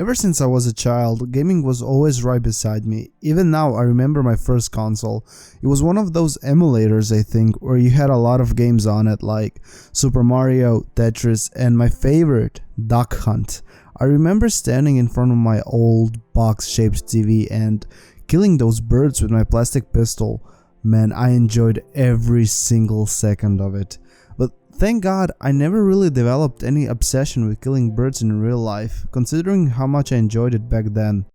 Ever since I was a child, gaming was always right beside me. Even now, I remember my first console. It was one of those emulators, I think, where you had a lot of games on it like Super Mario, Tetris, and my favorite, Duck Hunt. I remember standing in front of my old box-shaped TV and killing those birds with my plastic pistol. Man, I enjoyed every single second of it. But thank God I never really developed any obsession with killing birds in real life, considering how much I enjoyed it back then.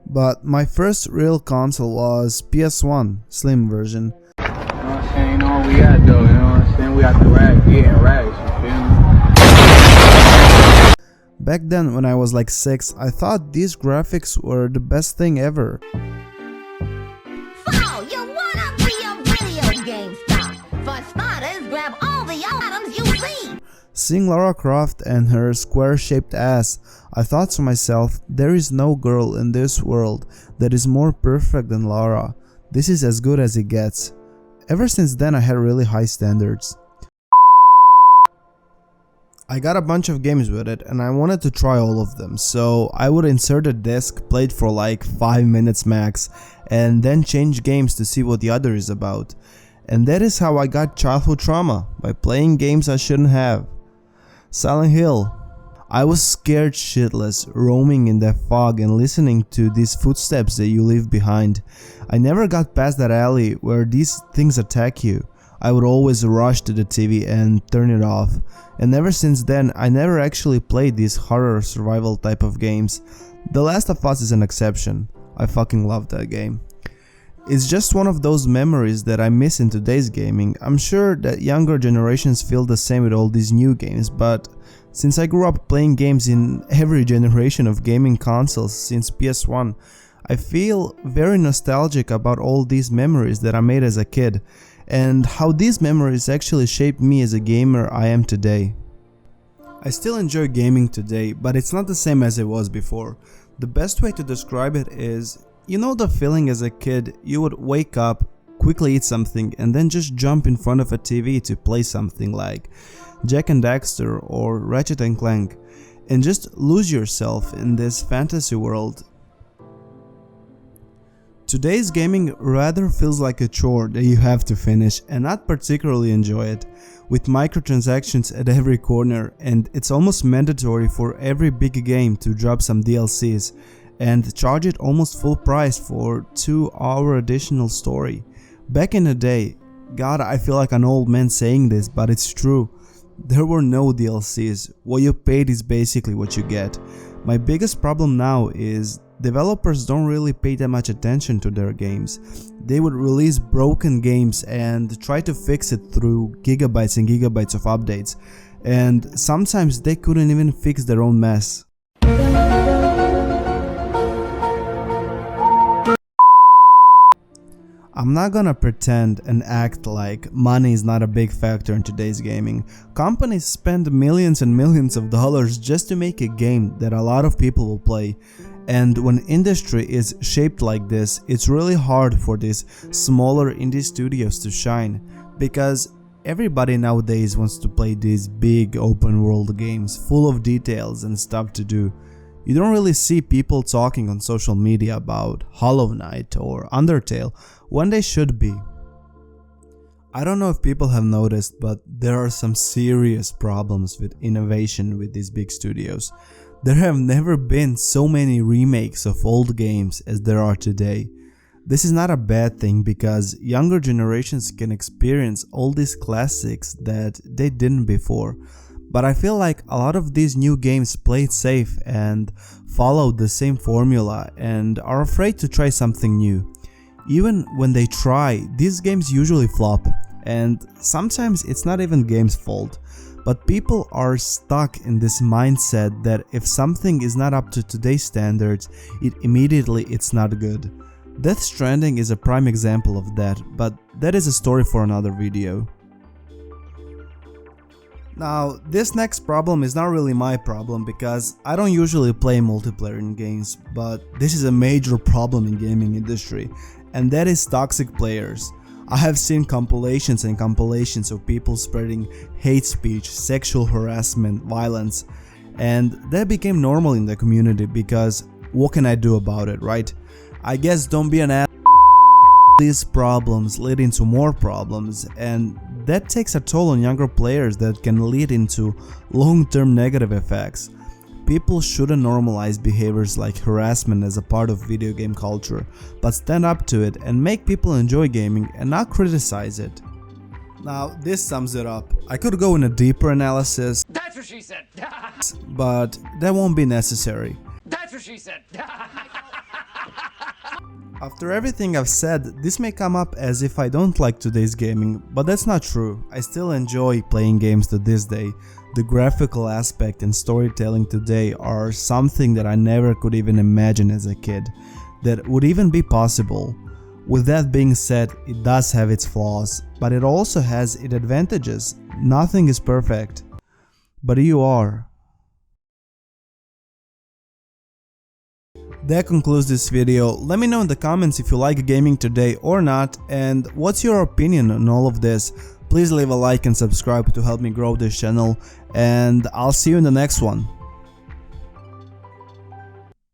But my first real console was PS1, slim version. You know what I'm saying? You know what we at though, you know what I'm saying? We got the getting rags, you feel me? Back then, when I was like 6, I thought these graphics were the best thing ever. So, you wanna be a video game star? For starters, grab all the items you see. Seeing Lara Croft and her square-shaped ass, I thought to myself, there is no girl in this world that is more perfect than Lara. This is as good as it gets. Ever since then, I had really high standards. I got a bunch of games with it and I wanted to try all of them, so I would insert a disc, play it for like 5 minutes max, and then change games to see what the other is about. And that is how I got childhood trauma, by playing games I shouldn't have. Silent Hill. I was scared shitless, roaming in that fog and listening to these footsteps that you leave behind. I never got past that alley where these things attack you. I would always rush to the TV and turn it off. And ever since then, I never actually played these horror survival type of games. The Last of Us is an exception. I fucking love that game. It's just one of those memories that I miss in today's gaming. I'm sure that younger generations feel the same with all these new games, but since I grew up playing games in every generation of gaming consoles since PS1, I feel very nostalgic about all these memories that I made as a kid, and how these memories actually shaped me as a gamer I am today. I still enjoy gaming today, but it's not the same as it was before. The best way to describe it is, you know the feeling as a kid you would wake up, quickly eat something, and then just jump in front of a TV to play something like Jak and Daxter or Ratchet and Clank, and just lose yourself in this fantasy world. Today's gaming rather feels like a chore that you have to finish and not particularly enjoy it, with microtransactions at every corner, and it's almost mandatory for every big game to drop some DLCs and charge it almost full price for 2-hour additional story. Back in the day, God, I feel like an old man saying this, but it's true. There were no DLCs. What you paid is basically what you get. My biggest problem now is developers don't really pay that much attention to their games. They would release broken games and try to fix it through gigabytes and gigabytes of updates, and sometimes they couldn't even fix their own mess. I'm not gonna pretend and act like money is not a big factor in today's gaming. Companies spend millions and millions of dollars just to make a game that a lot of people will play. And when industry is shaped like this, it's really hard for these smaller indie studios to shine, because everybody nowadays wants to play these big open world games full of details and stuff to do. You don't really see people talking on social media about Hollow Knight or Undertale when they should be. I don't know if people have noticed, but there are some serious problems with innovation with these big studios. There have never been so many remakes of old games as there are today. This is not a bad thing, because younger generations can experience all these classics that they didn't before. But I feel like a lot of these new games play it safe and follow the same formula and are afraid to try something new. Even when they try, these games usually flop, and sometimes it's not even game's fault. But people are stuck in this mindset that if something is not up to today's standards, it's not good. Death Stranding is a prime example of that, but that is a story for another video. Now, this next problem is not really my problem, because I don't usually play multiplayer in games, but this is a major problem in gaming industry, and that is toxic players. I have seen compilations and compilations of people spreading hate speech, sexual harassment, violence, and that became normal in the community because what can I do about it, right? I guess don't be an ass. These problems lead into more problems, and that takes a toll on younger players that can lead into long-term negative effects. People shouldn't normalize behaviors like harassment as a part of video game culture, but stand up to it and make people enjoy gaming and not criticize it. Now, this sums it up. I could go in a deeper analysis. That's what she said. But that won't be necessary. That's what she said. After everything I've said, this may come up as if I don't like today's gaming, but that's not true. I still enjoy playing games to this day. The graphical aspect and storytelling today are something that I never could even imagine as a kid, that would even be possible. With that being said, it does have its flaws, but it also has its advantages. Nothing is perfect, but you are. That concludes this video. Let me know in the comments if you like gaming today or not, and what's your opinion on all of this. Please leave a like and subscribe to help me grow this channel, and I'll see you in the next one.